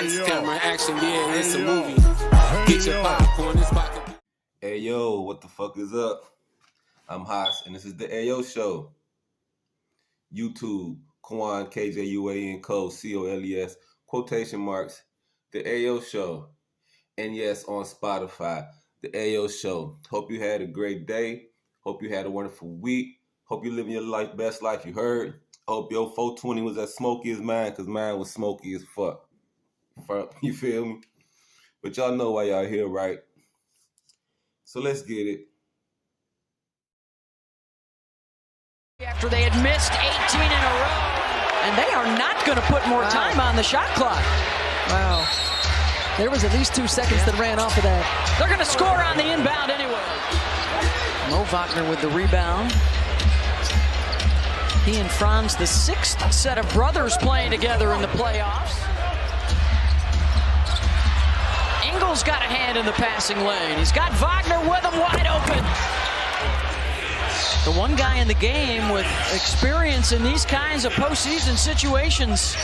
Lights, camera, action, yeah, it's a movie. Get your popcorn, it's about to be. Hey yo, what the fuck is up? I'm Haas, and this is the Ayo Show. YouTube, Kwan, KJUAN, code COLES, quotation marks, the Ayo Show. And yes, on Spotify, the Ayo Show. Hope you had a great day. Hope you had a wonderful week. Hope you living your life, best life you heard. Hope your 420 was as smoky as mine, because mine was smoky as fuck. You feel me? But y'all know why y'all here, right? So let's get it. After they had missed 18 in a row, and they are not going to put more time on the shot clock. Wow. There was at least 2 seconds that ran off of that. They're going to score on the inbound anyway. Mo Wagner with the rebound. He and Franz, the 6th set of brothers playing together in the playoffs. Engel's got a hand in the passing lane. He's got Wagner with him wide open. The one guy in the game with experience in these kinds of postseason situations.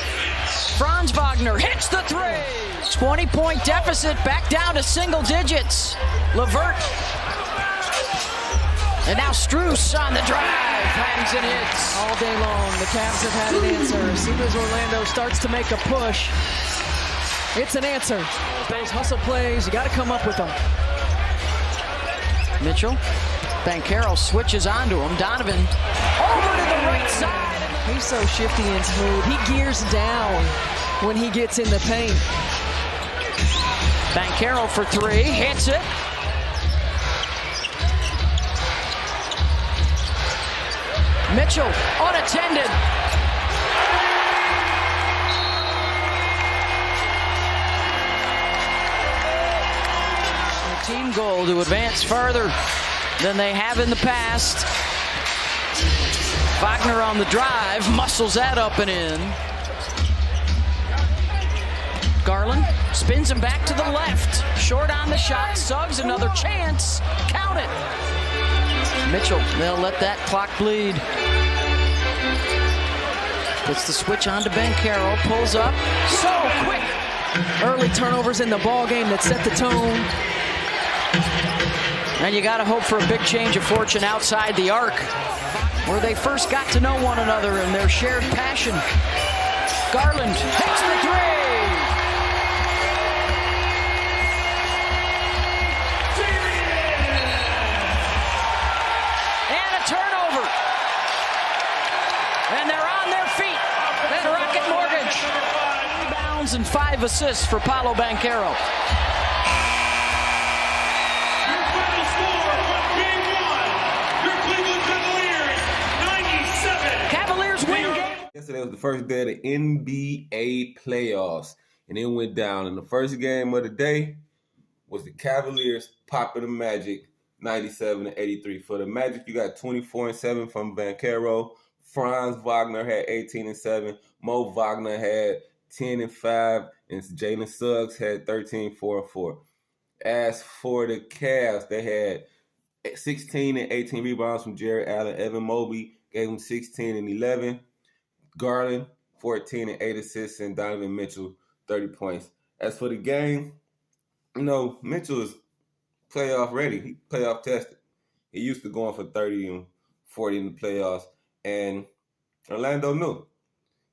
Franz Wagner hits the three. 20-point deficit back down to single digits. Levert. And now Strus on the drive. Hangs and hits. All day long, the Cavs have had an answer. As soon as Orlando starts to make a push, it's an answer. Those hustle plays, you got to come up with them. Mitchell. Banchero switches onto him. Donovan over to the right side. He's so shifty and smooth. He gears down when he gets in the paint. Banchero for three. Hits it. Mitchell unattended. A team goal to advance further than they have in the past. Wagner on the drive, muscles that up and in. Garland spins him back to the left. Short on the shot, Suggs another chance. Count it. Mitchell, they'll let that clock bleed. Puts the switch on to Banchero, pulls up. So quick. Early turnovers in the ball game that set the tone. And you got to hope for a big change of fortune outside the arc, where they first got to know one another and their shared passion. Garland hits the three. And a turnover. And they're on their feet at Rocket Mortgage. Rebounds and 5 assists for Paolo Banchero. Yesterday was the first day of the NBA playoffs, and it went down. And the first game of the day was the Cavaliers popping the Magic 97-83. For the Magic, you got 24-7 from Banchero. Franz Wagner had 18-7. Mo Wagner had 10-5, and Jalen Suggs had 13-4-4. As for the Cavs, they had 16 and 18 rebounds from Jared Allen. Evan Mobley gave them 16 and 11. Garland, 14 and 8 assists, and Donovan Mitchell, 30 points. As for the game, Mitchell is playoff ready. He playoff tested. He used to going for 30 and 40 in the playoffs, and Orlando knew. You know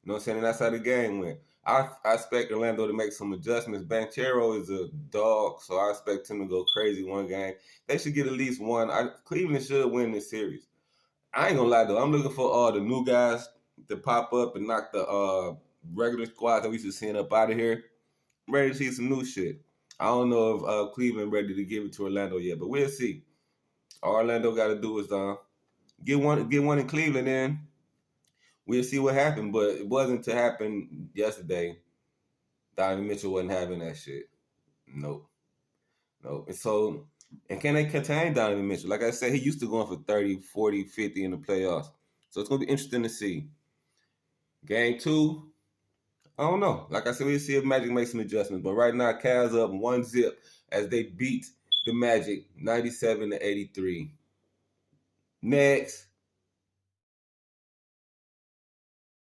what I'm saying? And that's how the game went. I expect Orlando to make some adjustments. Banchero is a dog, so I expect him to go crazy one game. They should get at least one. Cleveland should win this series. I ain't gonna lie, though. I'm looking for all the new guys to pop up and knock the regular squad that we should send up out of here. I'm ready to see some new shit. I don't know if Cleveland ready to give it to Orlando yet, but we'll see. All Orlando got to do is get one in Cleveland in. We'll see what happened, but it wasn't to happen yesterday. Donovan Mitchell wasn't having that shit. Nope. And can they contain Donovan Mitchell? Like I said, he used to going for 30, 40, 50 in the playoffs. So it's going to be interesting to see. Game 2, I don't know. Like I said, we'll see if Magic makes some adjustments. But right now, Cavs up 1-0 as they beat the Magic 97-83. Next.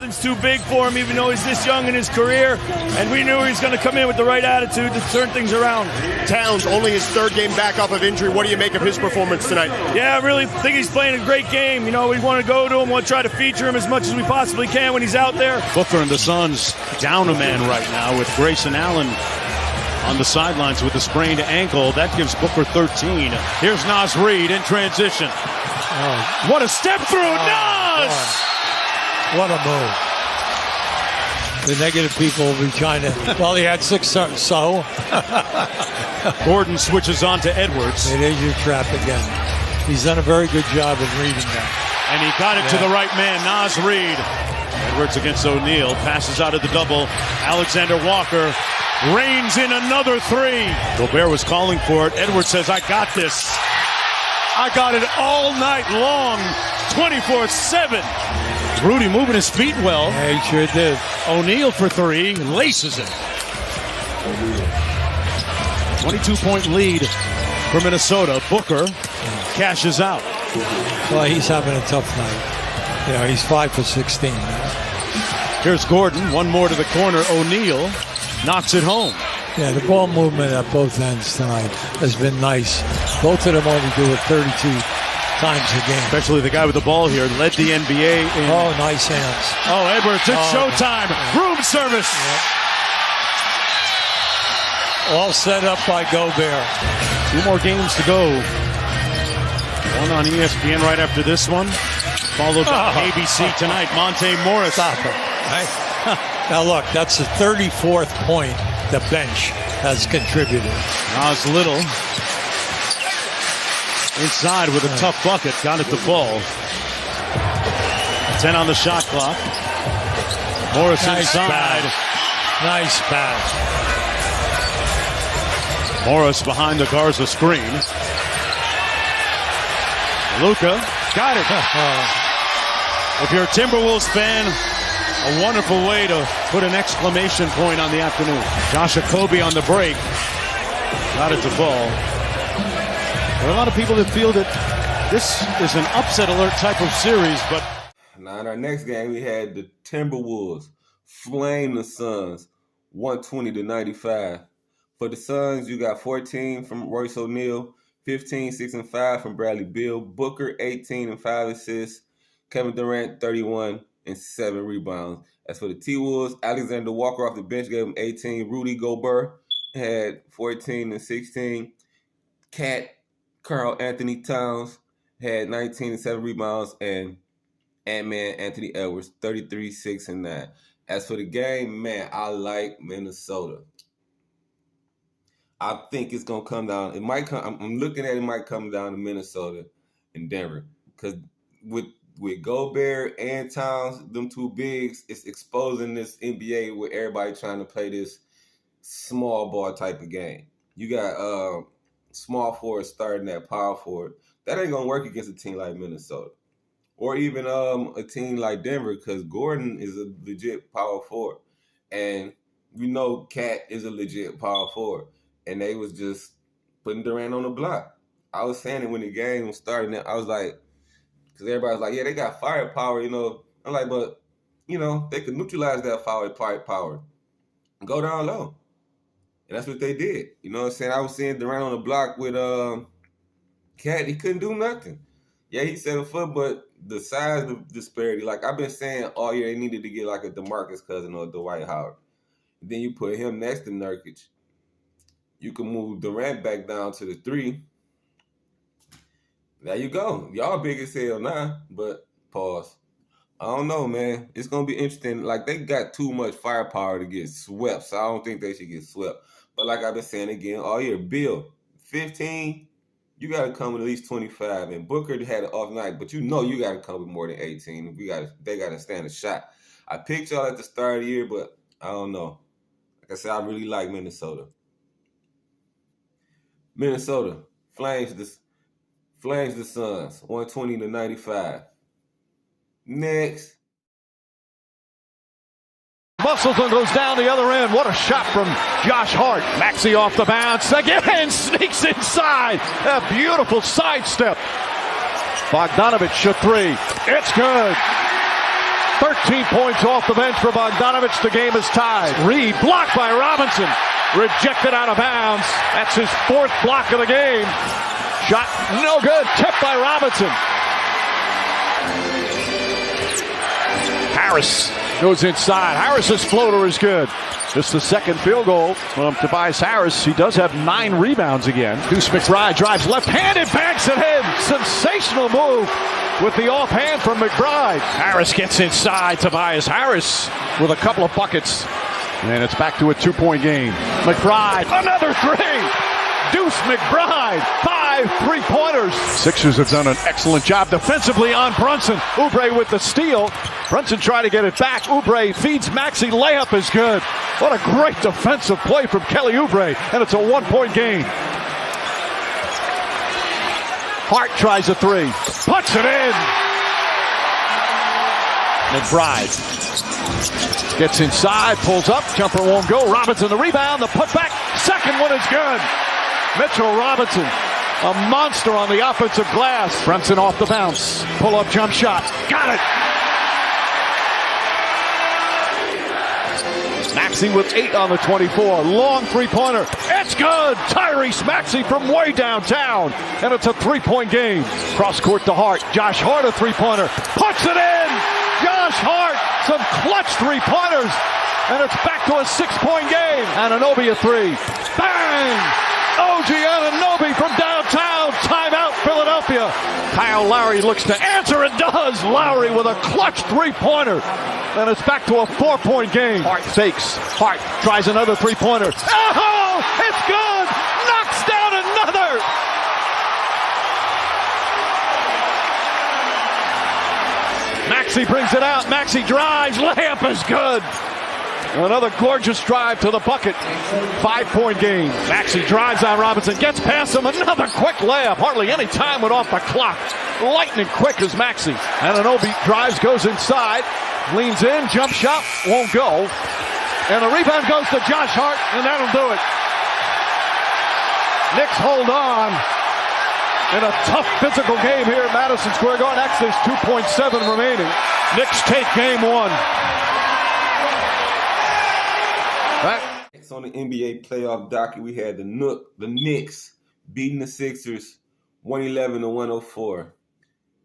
It's too big for him, even though he's this young in his career, and we knew he was going to come in with the right attitude to turn things around. Towns, only his third game back off of injury. What do you make of his performance tonight? Yeah, I really think he's playing a great game. You know, we want to go to him, want to try to feature him as much as we possibly can when he's out there. Booker and the Suns down a man right now with Grayson Allen on the sidelines with a sprained ankle. That gives Booker 13. Here's Naz Reid in transition. Oh. What a step through, Naz! Oh. What a move. The negative people will be trying to, well, he had 6 so. Gordon switches on to Edwards. It is your trap again. He's done a very good job in reading that. And he got it to the right man, Naz Reid. Edwards against O'Neal, passes out of the double. Alexander Walker reigns in another 3. Gobert was calling for it. Edwards says, I got this. I got it all night long, 24/7. Rudy moving his feet well. Yeah, he sure did. O'Neal for 3, laces it. 22-point lead for Minnesota. Booker cashes out. Well, he's having a tough night. You know, he's 5 for 16 now. Here's Gordon, one more to the corner. O'Neal knocks it home. Yeah, the ball movement at both ends tonight has been nice. Both of them only do it 32 times a game. Especially the guy with the ball here led the NBA in. Oh, nice hands. Oh, Edwards, it's showtime. Room service. Yep. All set up by Gobert. 2 more games to go. One on ESPN right after this one. Followed by ABC tonight. Monte Morris. Stop it. Right? Now look, that's the 34th point the bench has contributed. Nas Little. Inside with a tough bucket. Got it to fall. 10 on the shot clock. Morris Nice inside. Nice pass. Morris behind the Garza screen. Luka got it. If you're a Timberwolves fan, a wonderful way to put an exclamation point on the afternoon. Josh Okogie on the break. Got it to fall. There are a lot of people that feel that this is an upset alert type of series, but... Now in our next game, we had the Timberwolves flame the Suns 120-95. For the Suns, you got 14 from Royce O'Neal, 15, 6, and 5 from Bradley Beal, Booker 18 and 5 assists, Kevin Durant 31 and 7 rebounds. As for the T-Wolves, Alexander Walker off the bench gave him 18. Rudy Gobert had 14 and 16. Karl Anthony Towns had 19 and 7 rebounds, and Ant-Man Anthony Edwards 33, 6, and 9. As for the game, man, I like Minnesota. I think it's gonna come down. It might come. I'm looking at it. Might come down to Minnesota and Denver, because with Gobert and Towns, them 2 bigs, it's exposing this NBA where everybody trying to play this small ball type of game. You got small forward starting at power forward. That ain't gonna work against a team like Minnesota, or even a team like Denver, because Gordon is a legit power forward, and we know Cat is a legit power forward. And they was just putting Durant on the block. I was saying it when the game was starting. I was like, because everybody's like, yeah, they got firepower, you know. I'm like, but, you know, they could neutralize that firepower. Go down low. And that's what they did. You know what I'm saying? I was seeing Durant on the block with Cat. He couldn't do nothing. Yeah, he's 7 foot, but the size disparity, like I've been saying all year, they needed to get like a DeMarcus Cousins or Dwight Howard. And then you put him next to Nurkic. You can move Durant back down to the 3. There you go. Y'all big as hell now, but pause. I don't know, man. It's going to be interesting. Like, they got too much firepower to get swept, so I don't think they should get swept. But like I've been saying again all year, Bill, 15, you got to come with at least 25. And Booker had an off night, but you know you got to come with more than 18. They got to stand a shot. I picked y'all at the start of the year, but I don't know. Like I said, I really like Minnesota. Minnesota flames the Suns 120-95. Next. Musselton goes down the other end. What a shot from Josh Hart. Maxey off the bounce again, sneaks inside. A beautiful sidestep. Bogdanovich a 3. It's good. 13 points off the bench for Bogdanovich. The game is tied. Reed blocked by Robinson. Rejected out of bounds. That's his 4th block of the game. Shot no good. Tipped by Robinson. Harris goes inside. Harris's floater is good. It's the 2nd field goal from Tobias Harris. He does have 9 rebounds again. Deuce McBride drives left-handed, banks it in. Sensational move with the offhand from McBride. Harris gets inside. Tobias Harris with a couple of buckets. And it's back to a 2-point game. McBride, another 3. Deuce McBride, 5 3-pointers. Sixers have done an excellent job defensively on Brunson. Oubre with the steal. Brunson trying to get it back. Oubre feeds Maxey. Layup is good. What a great defensive play from Kelly Oubre. And it's a 1-point game. Hart tries a 3. Puts it in. McBride gets inside, pulls up, jumper won't go. Robinson the rebound, the putback, 2nd one is good. Mitchell Robinson, a monster on the offensive glass. Brunson off the bounce, pull-up jump shot, got it. Maxey with 8 on the 24, long 3-pointer, it's good. Tyrese Maxey from way downtown, and it's a 3-point game. Cross court to Hart, Josh Hart a 3-pointer, puts it in. Josh Hart, some clutch 3-pointers, and it's back to a 6-point game. Anunoby a 3, bang! OG Anunoby from downtown, timeout Philadelphia. Kyle Lowry looks to answer, and does. Lowry with a clutch 3-pointer, and it's back to a 4-point game. Hart fakes, Hart tries another 3-pointer. Oh, it's good, knocks down another. Maxey brings it out, Maxey drives, layup is good. Another gorgeous drive to the bucket. 5-point game. Maxey drives on Robinson, gets past him, another quick layup. Hardly any time went off the clock. Lightning quick as Maxey. Anunoby drives, goes inside, leans in, jump shot, won't go. And the rebound goes to Josh Hart, and that'll do it. Knicks hold on in a tough physical game here at Madison Square Garden. Actually, there's 2.7 remaining. Knicks take game 1. Next on the NBA playoff docket, we had the Knicks beating the Sixers 111-104. For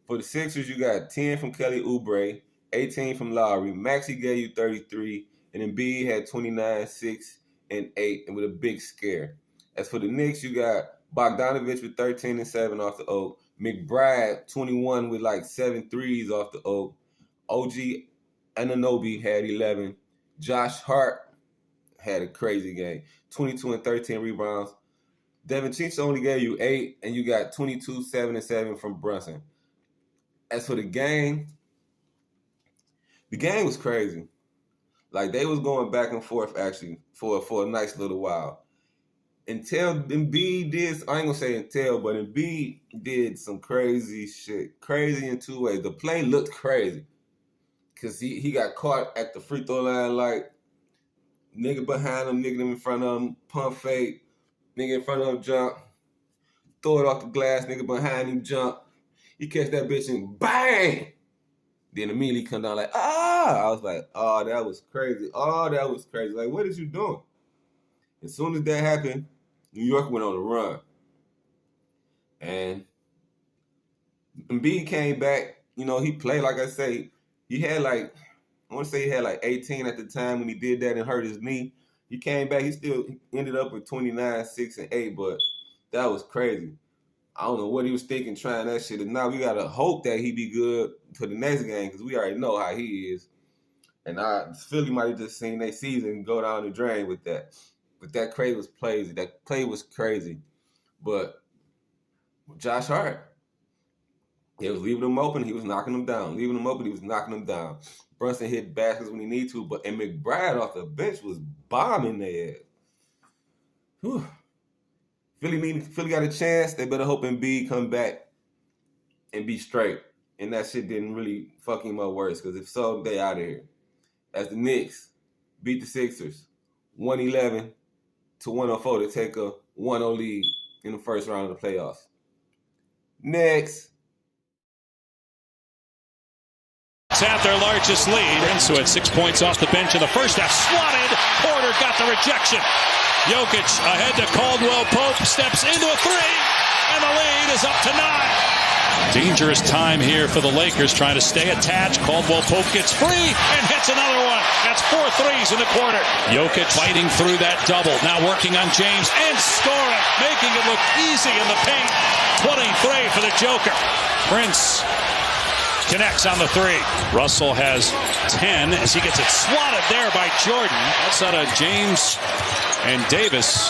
the Sixers, you got 10 from Kelly Oubre, 18 from Lowry. Maxey gave you 33, and Embiid had 29, 6, and 8, and with a big scare. As for the Knicks, you got Bogdanovich with 13 and 7 off the Oak. McBride, 21 with like 7 threes off the Oak. OG Anunoby had 11. Josh Hart had a crazy game. 22 and 13 rebounds. Devin Chinch only gave you 8, and you got 22, 7, and 7 from Brunson. As for the game was crazy. Like, they was going back and forth, actually, for a nice little while. Until Embiid did, I ain't gonna say until, but Embiid did some crazy shit. Crazy in 2 ways. The play looked crazy. Because he got caught at the free throw line, like, nigga behind him, nigga in front of him, pump fake, nigga in front of him, jump, throw it off the glass, nigga behind him, jump. He catch that bitch and bang! Then immediately come down like, ah! I was like, oh, that was crazy. Oh, that was crazy. Like, what is you doing? As soon as that happened, New York went on a run. And Embiid came back. You know, he played, like I say, he had like, I want to say he had like 18 at the time when he did that and hurt his knee. He came back. He still ended up with 29, 6, and 8, but that was crazy. I don't know what he was thinking trying that shit. And now we got to hope that he be good for the next game because we already know how he is. And Philly might have just seen their season go down the drain with that. But that play was crazy. That play was crazy. But Josh Hart, he was leaving them open. He was knocking them down. Leaving them open. He was knocking them down. Brunson hit baskets when he need to, and McBride off the bench was bombing their ass. Whew. Philly got a chance. They better hope Embiid come back and be straight. And that shit didn't really fuck him up worse, because if so, they out of here. As the Knicks beat the Sixers 111-104 to take a 1-0 lead in the first round of the playoffs. Next. Lakers have their largest lead. Prince, who had 6 points off the bench in the first half, swatted. Porter got the rejection. Jokic ahead to Caldwell Pope, steps into a three, and the lead is up to 9. Dangerous time here for the Lakers, trying to stay attached. Caldwell Pope gets free and hits another one. That's 4 threes in the quarter. Jokic fighting through that double, now working on James and scoring, making it look easy in the paint. 23 for the Joker. Prince connects on the three. Russell has 10 as he gets it swatted there by Jordan. Outside of James and Davis,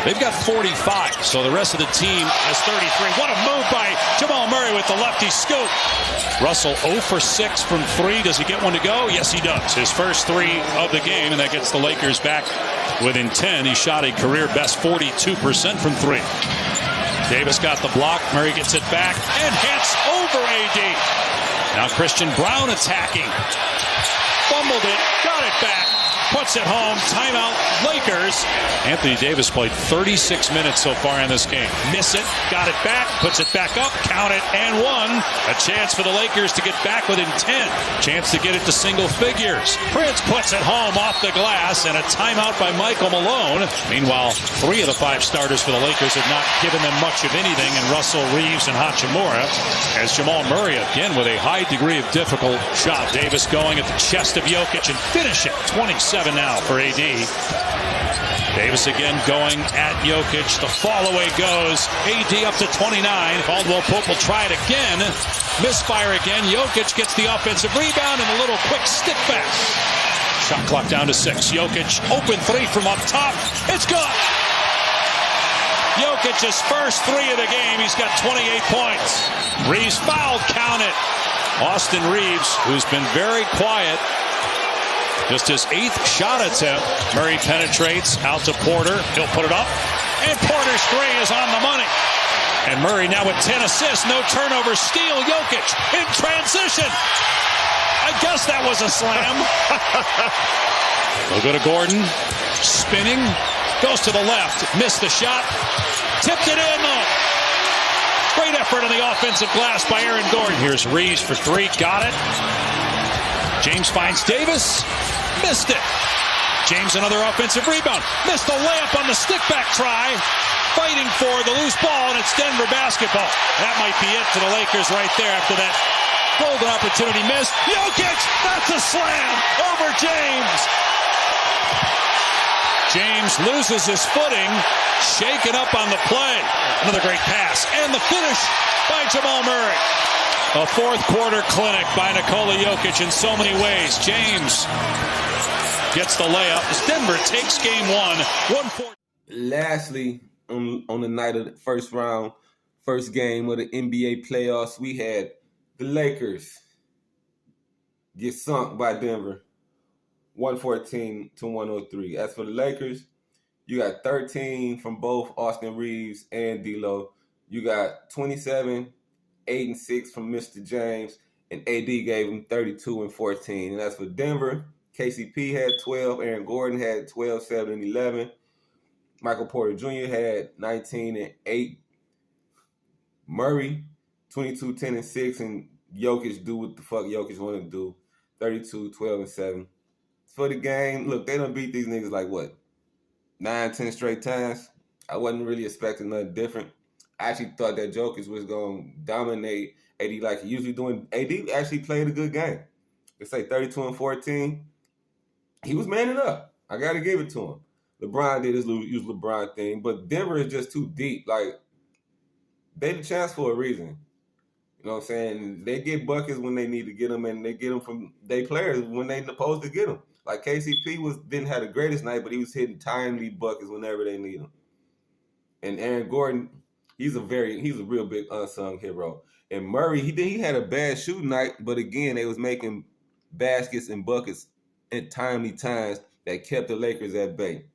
they've got 45, so the rest of the team has 33. What a move by Jamal Murray with the lefty scoop. Russell 0 for 6 from 3. Does he get one to go? Yes, he does. His first 3 of the game, and that gets the Lakers back within 10. He shot a career best 42% from 3. Davis got the block. Murray gets it back and hits over AD. Now Christian Brown attacking. Fumbled it, got it back, puts it home. Timeout, Lakers. Anthony Davis played 36 minutes so far in this game. Miss it, got it back, puts it back up, count it, and 1. A chance for the Lakers to get back within 10. Chance to get it to single figures. Prince puts it home off the glass, and a timeout by Michael Malone. Meanwhile, 3 of the 5 starters for the Lakers have not given them much of anything, and Russell, Reeves, and Hachimura, as Jamal Murray again with a high degree of difficult shot. Davis going at the chest of Jokic and finish it. 27 now for AD. Davis again going at Jokic. The fall away goes. AD up to 29. Caldwell Pope will try it again. Misfire again. Jokic gets the offensive rebound and a little quick stick back. Shot clock down to 6. Jokic open 3 from up top. It's good. Jokic's first 3 of the game. He's got 28 points. Reeves fouled. Count it. Austin Reeves, who's been very quiet. Just his 8th shot attempt. Murray penetrates out to Porter. He'll put it up. And Porter's 3 is on the money. And Murray now with 10 assists. No turnover. Steal. Jokic in transition. I guess that was a slam. We'll go to Gordon. Spinning. Goes to the left. Missed the shot. Tipped it in though. Great effort on the offensive glass by Aaron Gordon. Here's Reeves for 3. Got it. James finds Davis. Missed it. James another offensive rebound. Missed the layup on the stick back try. Fighting for the loose ball, and it's Denver basketball. That might be it for the Lakers right there after that golden opportunity missed. Jokic, that's a slam over James. James loses his footing, shaken up on the play. Another great pass, and the finish by Jamal Murray. A fourth quarter clinic by Nikola Jokic in so many ways. James gets the layup as Denver takes game 1. 1-4. Lastly, on the night of the first game of the NBA playoffs, we had the Lakers get sunk by Denver, 114-103. As for the Lakers, you got 13 from both Austin Reeves and D'Lo. You got 27, 8 and 6 from Mr. James, and AD gave him 32 and 14. And as for Denver, KCP had 12, Aaron Gordon had 12, 7 and 11. Michael Porter Jr. had 19 and 8. Murray, 22, 10 and 6, and Jokic do what the fuck Jokic want to do, 32, 12 and 7. For the game, look, they done beat these niggas like what, 9, 10 straight times. I wasn't really expecting nothing different. I actually thought that Jokic was going to dominate AD like he usually doing. AD actually played a good game. They say 32 and 14. He was manning up. I got to give it to him. LeBron did his usual LeBron thing, but Denver is just too deep. Like, they the chance for a reason. You know what I'm saying? They get buckets when they need to get them, and they get them from their players when they supposed to get them. Like KCP didn't have the greatest night, but he was hitting timely buckets whenever they need them. And Aaron Gordon, he's a real big unsung hero. And Murray, he had a bad shooting night, but again, they was making baskets and buckets at timely times that kept the Lakers at bay.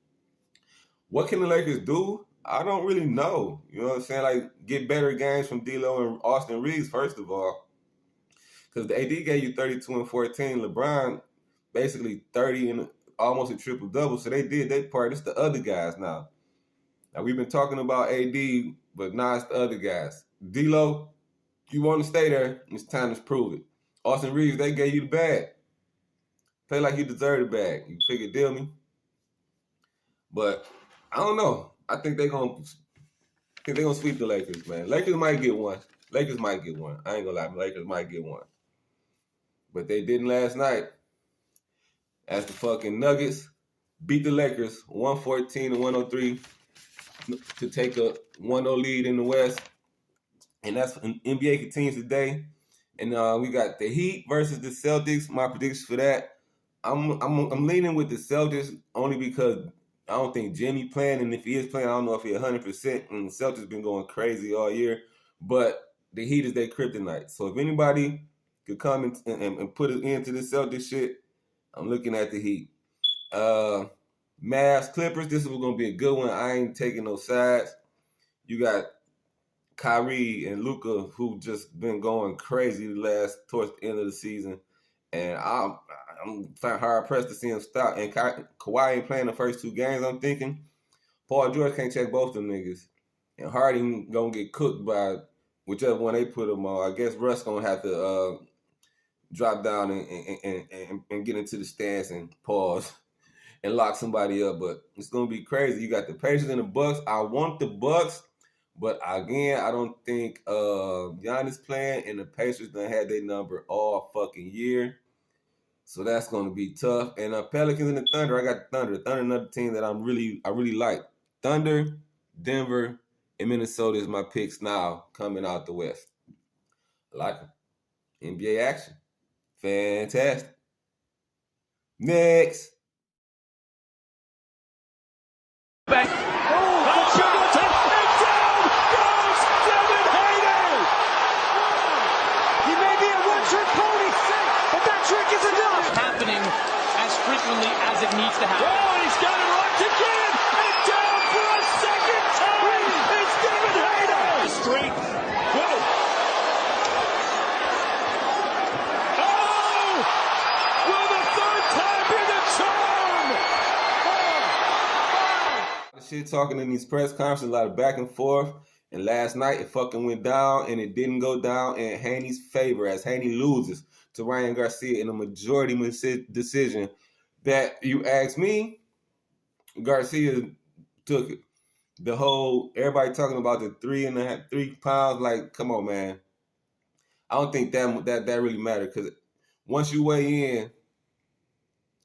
What can the Lakers do? I don't really know. You know what I'm saying? Like, get better games from D'Lo and Austin Reeves, first of all. Because the AD gave you 32 and 14. LeBron, basically 30 and almost a triple-double. So they did their part. It's the other guys now. Now, we've been talking about AD, but now it's the other guys. D'Lo, you want to stay there, it's time to prove it. Austin Reeves, they gave you the bag. Play like you deserve the bag. You figure, deal me. But I don't know. I think they're gonna sweep the Lakers, man. Lakers might get one. I ain't gonna lie, Lakers might get one. But they didn't last night. As the fucking Nuggets beat the Lakers 114-103 to take a 1-0 lead in the West. And that's NBA continues today. And we got the Heat versus the Celtics. My predictions for that. I'm leaning with the Celtics only because I don't think Jimmy playing, and if he is playing, I don't know if he's 100%. And the Celtics been going crazy all year, but the Heat is their kryptonite. So if anybody could come and put it into the Celtics shit, I'm looking at the Heat. Mavs Clippers. This is going to be a good one. I ain't taking no sides. You got Kyrie and Luka, who just been going crazy towards the end of the season, and I'm hard pressed to see him stop. And Kawhi ain't playing the first 2 games. I'm thinking Paul George can't check both them niggas, and Harden gonna get cooked by whichever one they put him on. I guess Russ gonna have to drop down and get into the stance and pause and lock somebody up. But it's gonna be crazy. You got the Pacers and the Bucks. I want the Bucks. But again, I don't think Giannis playing, and the Pacers done had their number all fucking year. So that's going to be tough. And Pelicans and the Thunder, I got the Thunder. The Thunder, another team that I really like. Thunder, Denver, and Minnesota is my picks now coming out the West. I like them. NBA action. Fantastic. Next. Back. Happening as frequently as it needs to happen. Oh, he's got it locked again, and down for a second time. It's David Haney. Straight. Whoa. Oh! Will the third time be the charm? A lot of shit talking in these press conferences, a lot of back and forth. And last night it fucking went down, and it didn't go down in Haney's favor as Haney loses to Ryan Garcia in a majority decision that, you ask me, Garcia took it. The whole, everybody talking about the 3 pounds, like, come on, man. I don't think that really matters, because once you weigh in,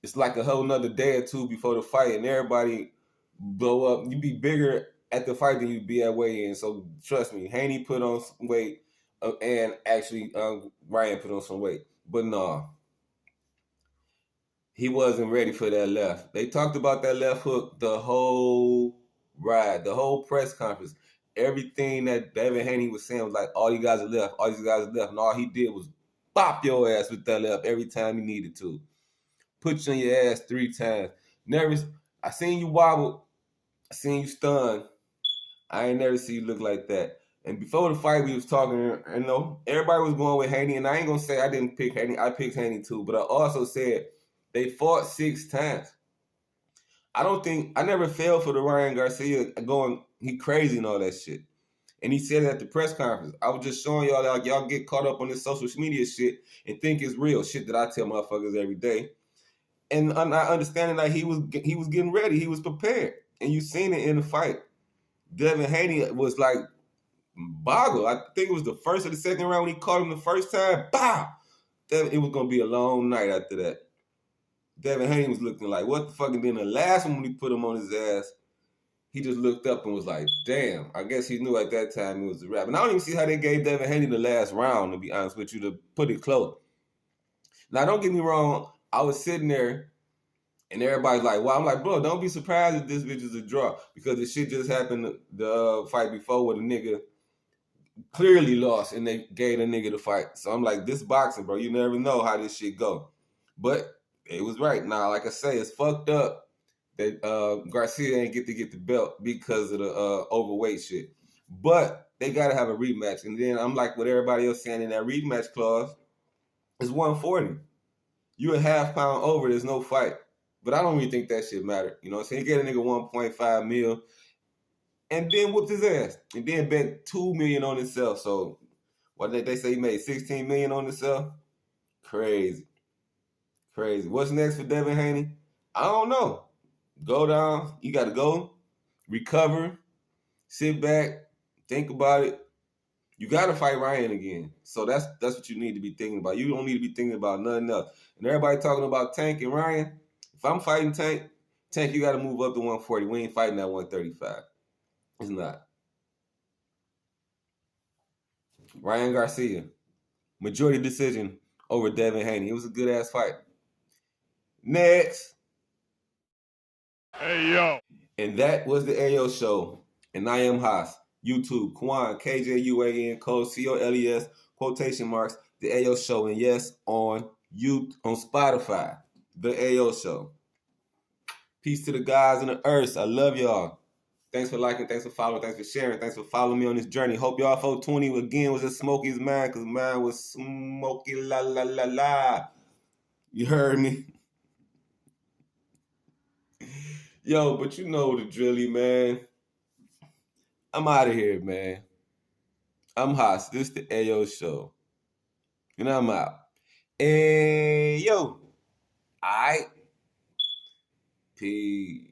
it's like a whole nother day or two before the fight, and everybody blow up. You be bigger at the fight than you be at weigh-in. So trust me, Haney put on some weight, and actually Ryan put on some weight. But no, he wasn't ready for that left. They talked about that left hook the whole ride, the whole press conference. Everything that David Haney was saying was like, all you guys are left, all these guys are left. And all he did was bop your ass with that left every time he needed to. Put you on your ass 3 times. I seen you wobble. I seen you stun. I ain't never seen you look like that. And before the fight, we was talking, everybody was going with Haney, and I ain't gonna say I didn't pick Haney. I picked Haney too, but I also said they fought 6 times. I never fell for the Ryan Garcia going, he crazy and all that shit. And he said it at the press conference. I was just showing y'all, like, y'all get caught up on this social media shit and think it's real shit that I tell motherfuckers every day. And I'm not understanding that he was getting ready, he was prepared, and you seen it in the fight. Devin Haney was like boggled. I think it was the first or the second round when he caught him the first time. Bow! It was going to be a long night after that. Devin Haney was looking like, what the fuck? And then the last one when he put him on his ass, he just looked up and was like, damn. I guess he knew at that time it was a wrap. And I don't even see how they gave Devin Haney the last round, to be honest with you, to put it close. Now, don't get me wrong. I was sitting there, and everybody's like, well, I'm like, bro, don't be surprised if this bitch is a draw, because the shit just happened the fight before where the nigga clearly lost and they gave the nigga the fight. So I'm like, this boxing, bro, you never know how this shit go. But it was right. Now, like I say, it's fucked up that Garcia ain't get the belt because of the overweight shit. But they got to have a rematch. And then I'm like what everybody else saying in that rematch clause is 140. You a half pound over, there's no fight. But I don't really think that shit matter. You know what I'm saying? He get a nigga 1.5 mil and then whooped his ass. And then bet $2 million on himself. So what they say he made $16 million on himself? Crazy. Crazy. What's next for Devin Haney? I don't know. Go down. You got to go, recover, sit back, think about it. You got to fight Ryan again. So that's what you need to be thinking about. You don't need to be thinking about nothing else. And everybody talking about Tank and Ryan. If I'm fighting Tank, you got to move up to 140. We ain't fighting at 135. It's not. Ryan Garcia, majority decision over Devin Haney. It was a good-ass fight. Next. Hey, yo. And that was the AO show. And I am Haas. YouTube, Kwan, KJUAN, code COLES, quotation marks, the AO show. And yes, on Spotify, the AO show. Peace to the guys in the earth. I love y'all. Thanks for liking, thanks for following, thanks for sharing, thanks for following me on this journey. Hope y'all 420 again was as smoky as mine, because mine was smoky la la la la. You heard me? Yo, but you know the drilly, man. I'm out of here, man. I'm Haas. This is the AO show. And I'm out. Hey, yo. All right. Peace.